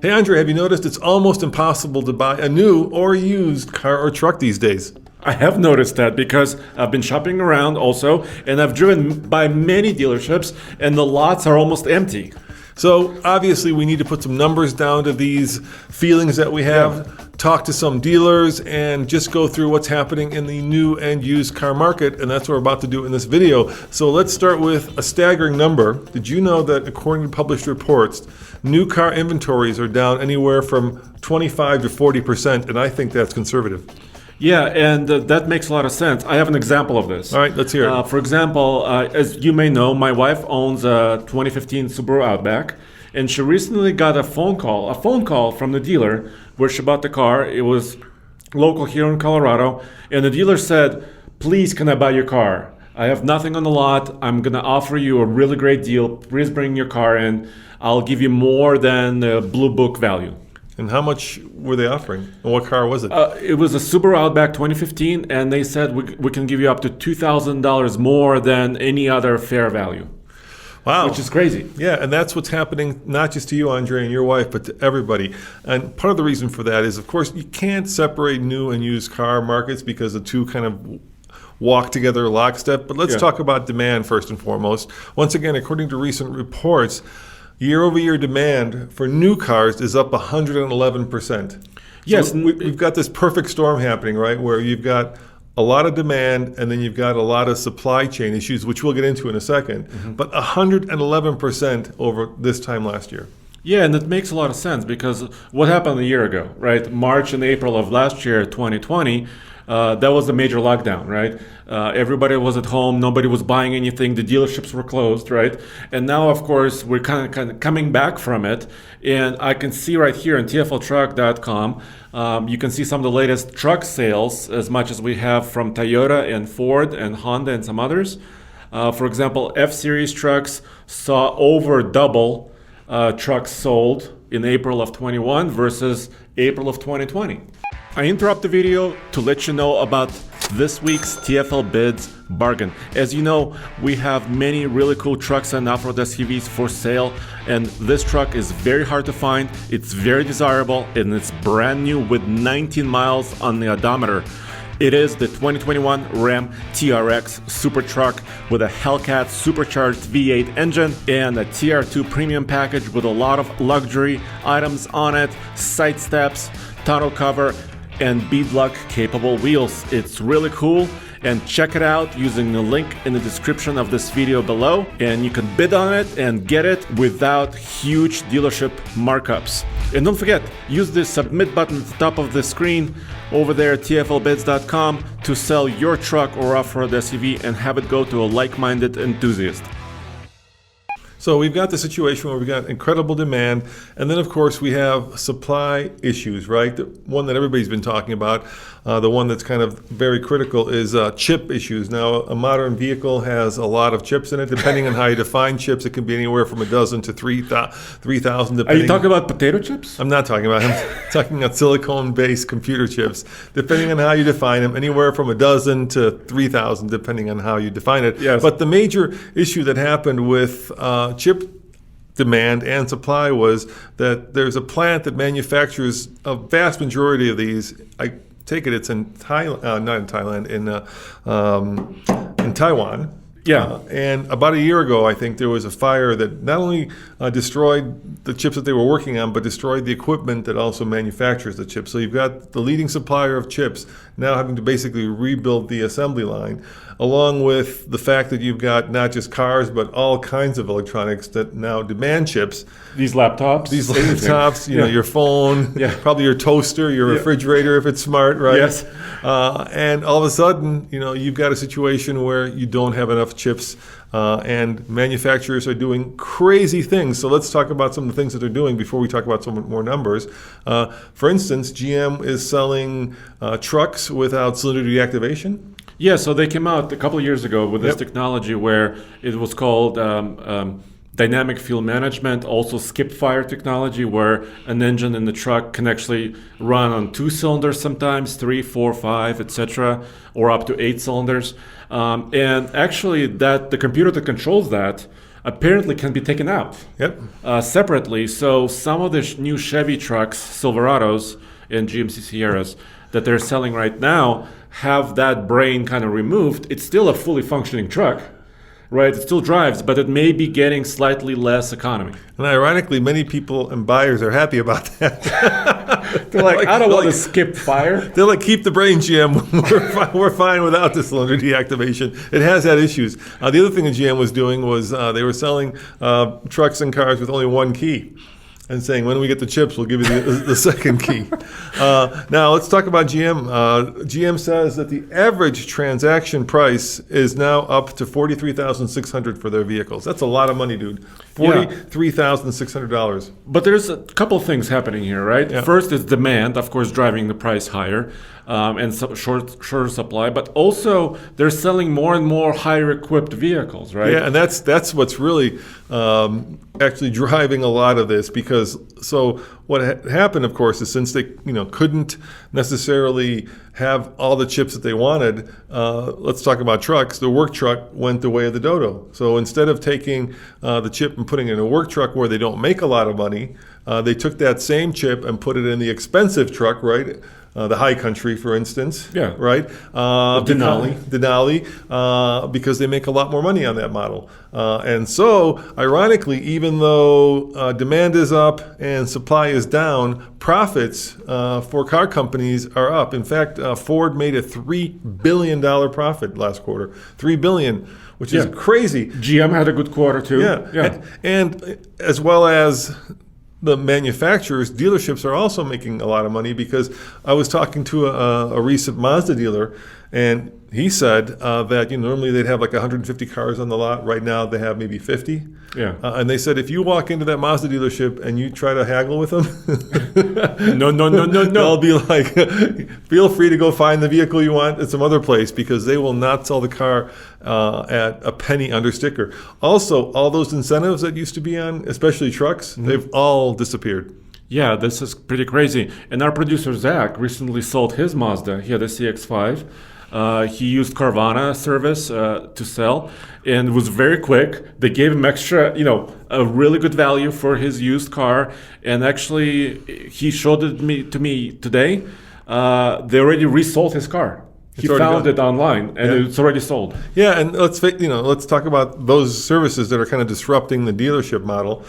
Hey Andre, have you noticed it's almost impossible to buy a new or used car or truck these days? I have noticed that because I've been shopping around also, and I've driven by many dealerships, and the lots are almost empty. So obviously we need to put some numbers down to these feelings that we have, talk to some dealers, and just go through what's happening in the new and used car market, and that's what we're about to do in this video. So let's start with a staggering number. Did you know that according to published reports, new car inventories are down anywhere from 25 to 40%, and I think that's conservative. Yeah, and that makes a lot of sense. I have an example of this. All right, let's hear it. For example, as you may know, my wife owns a 2015 Subaru Outback, and she recently got a phone call from the dealer where she bought the car. It was local here in Colorado, and the dealer said, "Please, can I buy your car? I have nothing on the lot. I'm going to offer you a really great deal. Please bring your car in. I'll give you more than the Blue Book value." And how much were they offering? And what car was it? It was a Subaru Outback 2015, and they said we can give you up to $2,000 more than any other fair value. Wow. Which is crazy. Yeah, and that's what's happening not just to you, Andre, and your wife, but to everybody. And part of the reason for that is, of course, you can't separate new and used car markets because the two kind of walk together lockstep. But let's talk about demand first and foremost. Once again, according to recent reports, year-over-year demand for new cars is up 111%. Yes. So we've got this perfect storm happening, right, where you've got a lot of demand and then you've got a lot of supply chain issues, which we'll get into in a second, but 111% over this time last year. Yeah, and it makes a lot of sense because what happened a year ago, right? March and April of last year, 2020, that was a major lockdown, right? Everybody was at home, nobody was buying anything, the dealerships were closed, right? And now, of course, we're kind of coming back from it. And I can see right here on TFLtruck.com, you can see some of the latest truck sales, as much as we have from Toyota and Ford and Honda and some others. For example, F-Series trucks saw over double trucks sold in April of 21 versus April of 2020. I interrupt the video to let you know about this week's TFL Bids Bargain. As you know, we have many really cool trucks and off-road SUVs for sale, and this truck is very hard to find, it's very desirable, and it's brand new with 19 miles on the odometer. It is the 2021 Ram TRX Super Truck with a Hellcat supercharged V8 engine and a TR2 premium package with a lot of luxury items on it, side steps, tonneau cover, and beadlock capable wheels. It's really cool, and check it out using the link in the description of this video below, and you can bid on it and get it without huge dealership markups. And don't forget, use the submit button at the top of the screen over there at tflbids.com to sell your truck or off-road SUV and have it go to a like-minded enthusiast. So we've got the situation where we've got incredible demand, and then of course we have supply issues, right? The one that everybody's been talking about, the one that's kind of very critical is chip issues. Now, a modern vehicle has a lot of chips in it. Depending on how you define chips, it can be anywhere from a dozen to 3,000. Are you talking about potato chips? I'm not talking about them. I'm talking about silicone-based computer chips. Depending on how you define them, anywhere from a dozen to 3,000, depending on how you define it. Yes. But the major issue that happened with chip demand and supply was that there's a plant that manufactures a vast majority of these. I take it it's in Thailand, not in Thailand, in Taiwan. Yeah. And about a year ago, I think there was a fire that not only destroyed the chips that they were working on, but destroyed the equipment that also manufactures the chips. So you've got the leading supplier of chips now having to basically rebuild the assembly line, along with the fact that you've got not just cars, but all kinds of electronics that now demand chips. These laptops, you know, your phone, probably your toaster, your refrigerator if it's smart, right? Yes. And all of a sudden, you know, you've got a situation where you don't have enough chips, and manufacturers are doing crazy things. So let's talk about some of the things that they're doing before we talk about some more numbers. For instance, GM is selling trucks without cylinder deactivation. Yeah, so they came out a couple of years ago with this technology where it was called dynamic fuel management, also skip fire technology, where an engine in the truck can actually run on 2 cylinders sometimes, 3, 4, 5, etc., or up to 8 cylinders. And actually, the computer that controls that apparently can be taken out separately. So some of the new Chevy trucks, Silverados and GMC Sierras that they're selling right now have that brain kind of removed. It's still a fully functioning truck, right? It still drives, but it may be getting slightly less economy. And ironically, many people and buyers are happy about that. They're like, I don't want to skip fire. They're like, keep the brain, GM. We're fine without the cylinder deactivation. It has had issues. The other thing that GM was doing was they were selling trucks and cars with only one key, and saying, when we get the chips, we'll give you the second key. Now, let's talk about GM. GM says that the average transaction price is now up to $43,600 for their vehicles. That's a lot of money, dude. $43,600. But there's a couple of things happening here, right? Yeah. First is demand, of course, driving the price higher, and shorter supply. But also, they're selling more and more higher equipped vehicles, right? Yeah, and that's what's really actually driving a lot of this, because what happened, of course, is since they couldn't necessarily have all the chips that they wanted, let's talk about trucks. The work truck went the way of the dodo. So instead of taking the chip and putting it in a work truck where they don't make a lot of money, they took that same chip and put it in the expensive truck, right? The High Country, for instance, right? Denali, because they make a lot more money on that model. And so, ironically, even though demand is up and supply is down, profits for car companies are up. In fact, Ford made a $3 billion profit last quarter. $3 billion, which is crazy. GM had a good quarter too. And as well as the manufacturers, dealerships are also making a lot of money, because I was talking to a recent Mazda dealer, and he said that normally they'd have like 150 cars on the lot. Right now they have maybe 50. And they said if you walk into that Mazda dealership and you try to haggle with them, no. They'll be like, feel free to go find the vehicle you want at some other place, because they will not sell the car at a penny under sticker. Also, all those incentives that used to be on, especially trucks, they've all disappeared. Yeah, this is pretty crazy. And our producer, Zach, recently sold his Mazda. He had a CX-5. He used Carvana service to sell, and it was very quick. They gave him extra, a really good value for his used car. And actually, he showed it to me today. They already resold his car. He found it online, and it's already sold. Yeah, and let's talk about those services that are kind of disrupting the dealership model.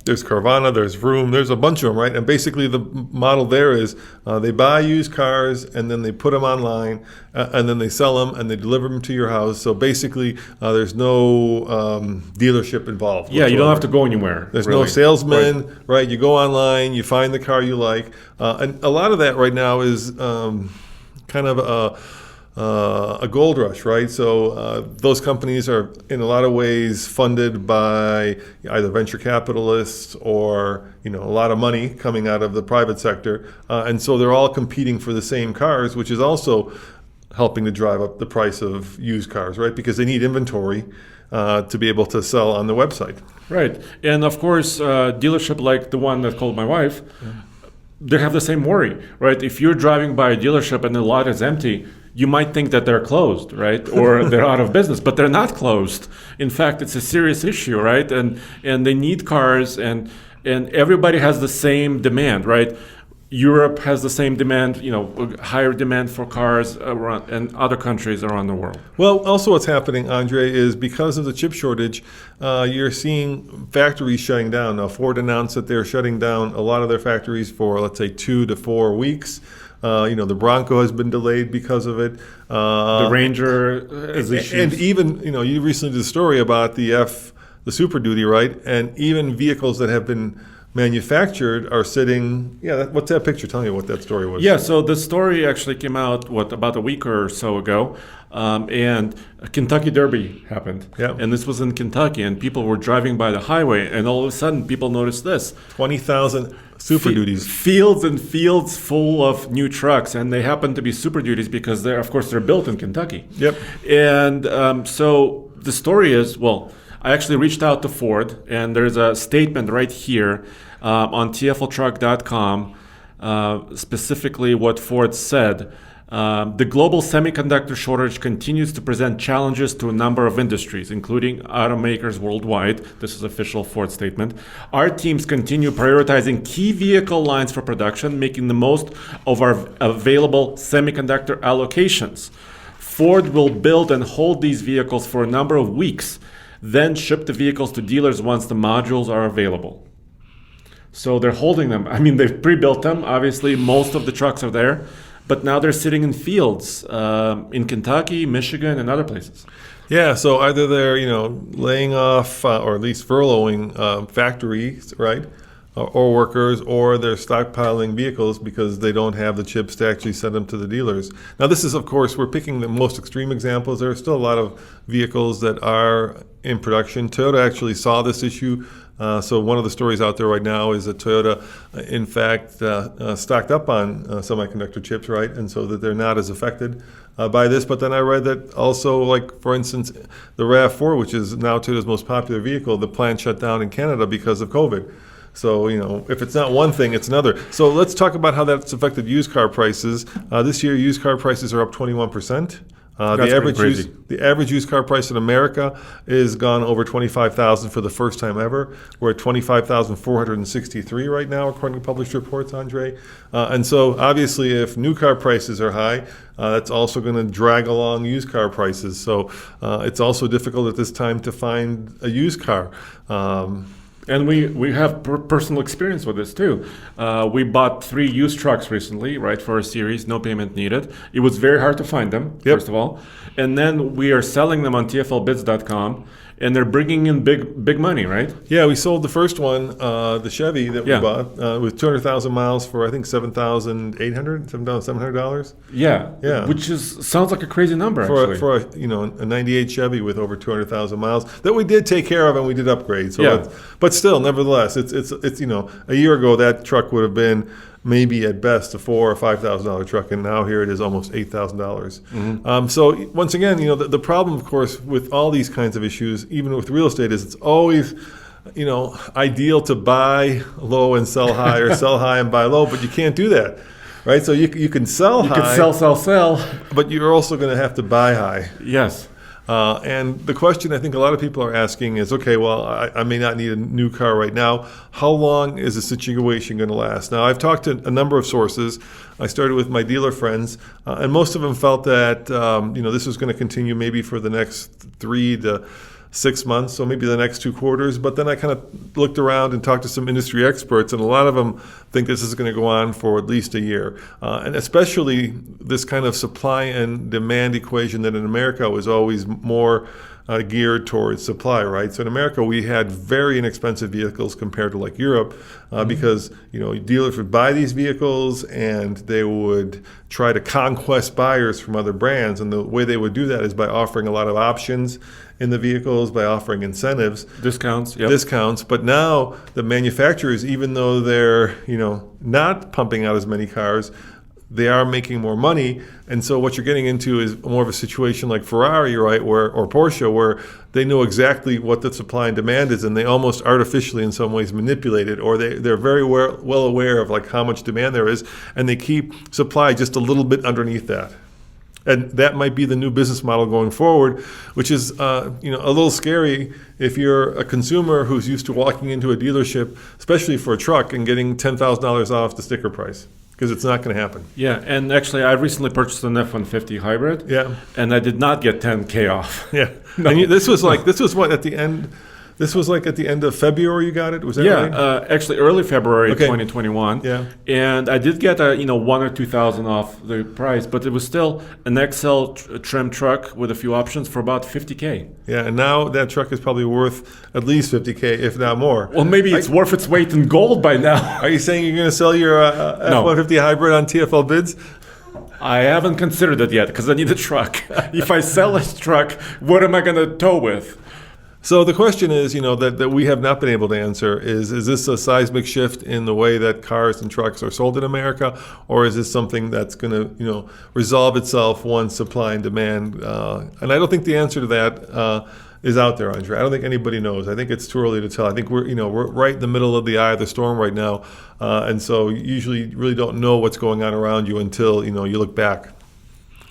There's Carvana, there's Vroom, there's a bunch of them, right? And basically the model there is they buy used cars and then they put them online and then they sell them and they deliver them to your house. So basically there's no dealership involved. Yeah, whatsoever. You don't have to go anywhere. There's no salesman, right? You go online, you find the car you like. And a lot of that right now is kind of a gold rush, right? So those companies are in a lot of ways funded by either venture capitalists or a lot of money coming out of the private sector, and so they're all competing for the same cars, which is also helping to drive up the price of used cars, right? Because they need inventory to be able to sell on the website. Right, and of course, dealership like the one that called my wife. They have the same worry, right? If you're driving by a dealership and the lot is empty, you might think that they're closed, right? Or they're out of business, but they're not closed. In fact, it's a serious issue, right? And they need cars, and everybody has the same demand, right? Europe has the same demand, higher demand for cars around, and other countries around the world. Well, also what's happening, Andre, is because of the chip shortage, you're seeing factories shutting down. Now, Ford announced that they're shutting down a lot of their factories for, let's say, 2 to 4 weeks. The Bronco has been delayed because of it. The Ranger has issues. And even, you recently did a story about the Super Duty, right? And even vehicles that have been manufactured are sitting. What's that picture? Tell me what that story was. Yeah, so the story actually came out about a week or so ago, and a Kentucky Derby happened. And this was in Kentucky, and people were driving by the highway, and all of a sudden people noticed this: 20,000 Super Duties, fields and fields full of new trucks, and they happen to be Super Duties because they're built in Kentucky. And so the story is, I actually reached out to Ford, and there's a statement right here on TFLtruck.com specifically what Ford said. The global semiconductor shortage continues to present challenges to a number of industries, including automakers worldwide. This is official Ford statement. Our teams continue prioritizing key vehicle lines for production, making the most of our available semiconductor allocations. Ford will build and hold these vehicles for a number of weeks, then ship the vehicles to dealers once the modules are available. So they're holding them. I mean, they've pre-built them. Obviously, most of the trucks are there. But now they're sitting in fields in Kentucky, Michigan, and other places. Yeah, so either they're laying off or at least furloughing factories, right, or workers, or they're stockpiling vehicles because they don't have the chips to actually send them to the dealers. Now, this is, of course, we're picking the most extreme examples. There are still a lot of vehicles that are in production. Toyota actually saw this issue. So one of the stories out there right now is that Toyota, in fact, stocked up on semiconductor chips, right? And so that they're not as affected by this. But then I read that also, like, for instance, the RAV4, which is now Toyota's most popular vehicle, the plant shut down in Canada because of COVID. So, if it's not one thing, it's another. So let's talk about how that's affected used car prices. This year, used car prices are up 21%. The average used car price in America is gone over $25,000 for the first time ever. We're at $25,463 right now, according to published reports, Andre. And so, obviously, if new car prices are high, that's also going to drag along used car prices. So it's also difficult at this time to find a used car. And we have personal experience with this too. We bought 3 used trucks recently, right, for a series, no payment needed. It was very hard to find them, first of all. And then we are selling them on TFLbids.com, and they're bringing in big money, right? Yeah, we sold the first one, the Chevy that we bought, with 200,000 miles for, I think, $7,700. Yeah, which sounds like a crazy number, actually. For a 98 Chevy with over 200,000 miles that we did take care of and we did upgrade. So but still, nevertheless, it's a year ago that truck would have been maybe at best a $4,000 or $5,000 truck, and now here it is almost $8,000. Mm-hmm. So once again, the problem, of course, with all these kinds of issues, even with real estate, is it's always ideal to buy low and sell high, or sell high and buy low, but you can't do that, right? So you can sell high. You can sell, but you're also going to have to buy high. Yes. And the question I think a lot of people are asking is, okay, well, I may not need a new car right now. How long is the situation going to last? Now, I've talked to a number of sources. I started with my dealer friends, and most of them felt that this was going to continue maybe for the next 3 to 6 months, so maybe the next 2 quarters. But then I kind of looked around and talked to some industry experts, and a lot of them think this is going to go on for at least a year. And especially this kind of supply and demand equation that in America was always more geared towards supply, right? So in America, we had very inexpensive vehicles compared to like Europe, because dealers would buy these vehicles and they would try to conquest buyers from other brands, and the way they would do that is by offering a lot of options in the vehicles, by offering incentives, discounts. But now the manufacturers, even though they're not pumping out as many cars, they are making more money. And so what you're getting into is more of a situation like Ferrari, right, or Porsche, where they know exactly what the supply and demand is, and they almost artificially in some ways manipulate it, or they're very well aware of like how much demand there is, and they keep supply just a little bit underneath that. And that might be the new business model going forward, which is a little scary if you're a consumer who's used to walking into a dealership, especially for a truck, and getting $10,000 off the sticker price, because it's not going to happen. Yeah, and actually I recently purchased an F-150 hybrid. Yeah. And I did not get $10,000 off. Yeah. No. And this was what at the end. This was like at the end of February you got it? Was that right? Actually early February 2021. Yeah. And I did get a 1,000 or 2,000 off the price, but it was still an XL trim truck with a few options for about $50,000. Yeah, and now that truck is probably worth at least $50,000, if not more. Well, maybe it's worth its weight in gold by now. Are you saying you're going to sell your F-150 hybrid on TFL Bids? I haven't considered it yet because I need a truck. If I sell this truck, what am I going to tow with? So the question is, that we have not been able to answer is this a seismic shift in the way that cars and trucks are sold in America, or is this something that's going to, resolve itself once supply and demand? And I don't think the answer to that is out there, Andre. I don't think anybody knows. I think it's too early to tell. I think we're right in the middle of the eye of the storm right now, and so usually you really don't know what's going on around you until you look back.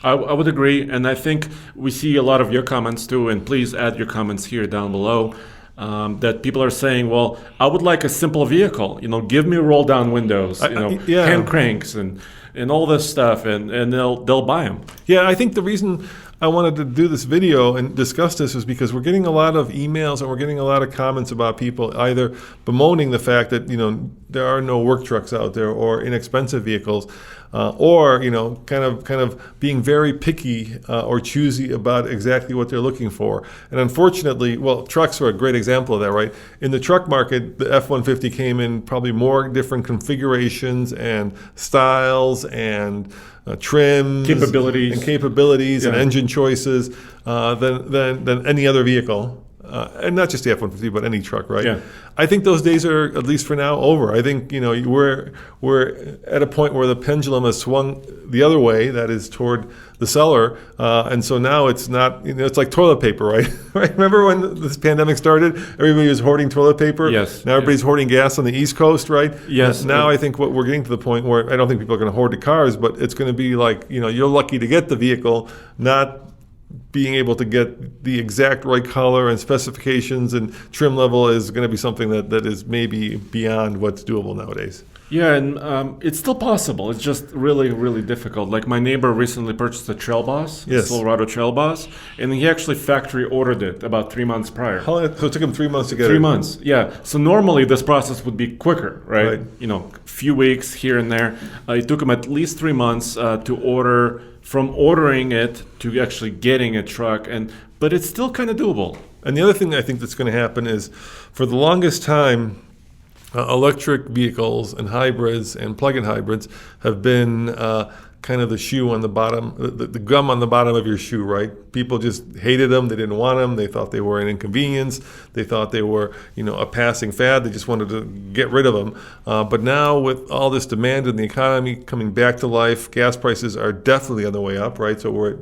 I would agree, and I think we see a lot of your comments too, and please add your comments here down below. That people are saying, well, I would like a simple vehicle. Give me roll down windows, hand cranks, and all this stuff, and they'll buy them. Yeah, I think the reason I wanted to do this video and discuss this is because we're getting a lot of emails and we're getting a lot of comments about people either bemoaning the fact that there are no work trucks out there or inexpensive vehicles, or kind of being very picky or choosy about exactly what they're looking for. And unfortunately, trucks are a great example of that, right? In the truck market, the F-150 came in probably more different configurations and styles and trims, capabilities, and engine choices than any other vehicle. And not just the F-150, but any truck, right? Yeah. I think those days are, at least for now, over. I think we're at a point where the pendulum has swung the other way, that is toward the seller, and so now it's not. It's like toilet paper, right? Right? Remember when this pandemic started? Everybody was hoarding toilet paper. Yes. Now everybody's hoarding gas on the East Coast, right? Yes. Now I think what we're getting to the point where I don't think people are going to hoard the cars, but it's going to be like you're lucky to get the vehicle, not being able to get the exact right color and specifications and trim level is going to be something that is maybe beyond what's doable nowadays. Yeah, and it's still possible. It's just really, really difficult. Like my neighbor recently purchased a Trail Boss, a Silverado Trail Boss, and he actually factory ordered it about 3 months prior. So it took him 3 months to get it? 3 months, yeah. So normally this process would be quicker, right? Few weeks here and there. It took him at least 3 months to order, from ordering it to actually getting a truck, but it's still kind of doable. And the other thing I think that's going to happen is, for the longest time, electric vehicles and hybrids and plug-in hybrids have been kind of the shoe on the bottom, the gum on the bottom of your shoe, right? People just hated them. They didn't want them. They thought they were an inconvenience. They thought they were, a passing fad. They just wanted to get rid of them. But now with all this demand in the economy coming back to life, gas prices are definitely on the way up, right? So we're at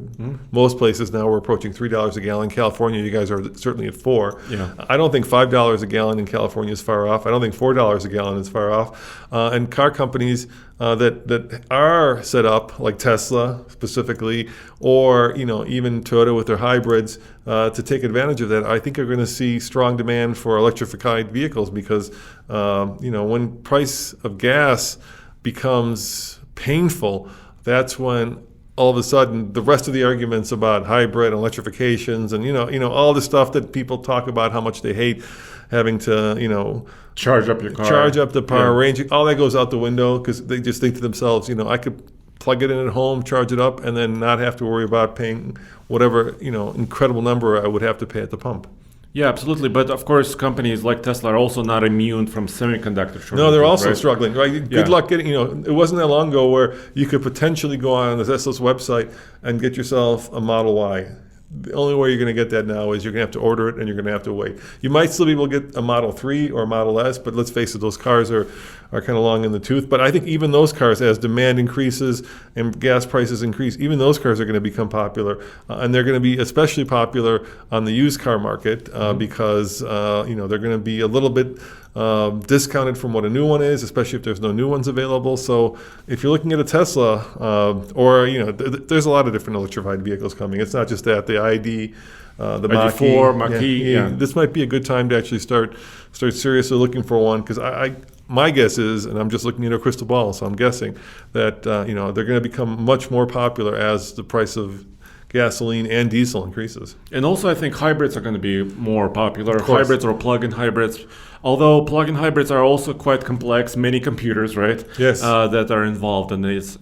most places now we're approaching $3 a gallon. California, you guys are certainly at $4. Yeah. I don't think $5 a gallon in California is far off. I don't think $4 a gallon is far off. And car companies that are set up, like Tesla specifically, or even Toyota with their hybrids, to take advantage of that, I think are going to see strong demand for electrified vehicles because when price of gas becomes painful, that's when all of a sudden the rest of the arguments about hybrid and electrifications and all the stuff that people talk about how much they hate having to charge up your car, charge up the power range, all that goes out the window because they just think to themselves, I could plug it in at home, charge it up, and then not have to worry about paying whatever incredible number I would have to pay at the pump. Yeah, absolutely. But of course, companies like Tesla are also not immune from semiconductor shortages. No, they're also right? struggling. Right? Good luck getting. It wasn't that long ago where you could potentially go on the Tesla's website and get yourself a Model Y. The only way you're going to get that now is you're going to have to order it and you're going to have to wait. You might still be able to get a Model 3 or a Model S, but let's face it, those cars are kind of long in the tooth. But I think even those cars, as demand increases and gas prices increase, even those cars are going to become popular. And they're going to be especially popular on the used car market because they're going to be a little bit discounted from what a new one is, especially if there's no new ones available. So if you're looking at a Tesla, there's a lot of different electrified vehicles coming. It's not just that. The ID, the Mach-E. This might be a good time to actually start seriously looking for one because my guess is, and I'm just looking at a crystal ball, so I'm guessing that they're going to become much more popular as the price of gasoline and diesel increases. And also I think hybrids are going to be more popular. Hybrids or plug-in hybrids. Although plug-in hybrids are also quite complex, many computers, right? Yes. That are involved in these.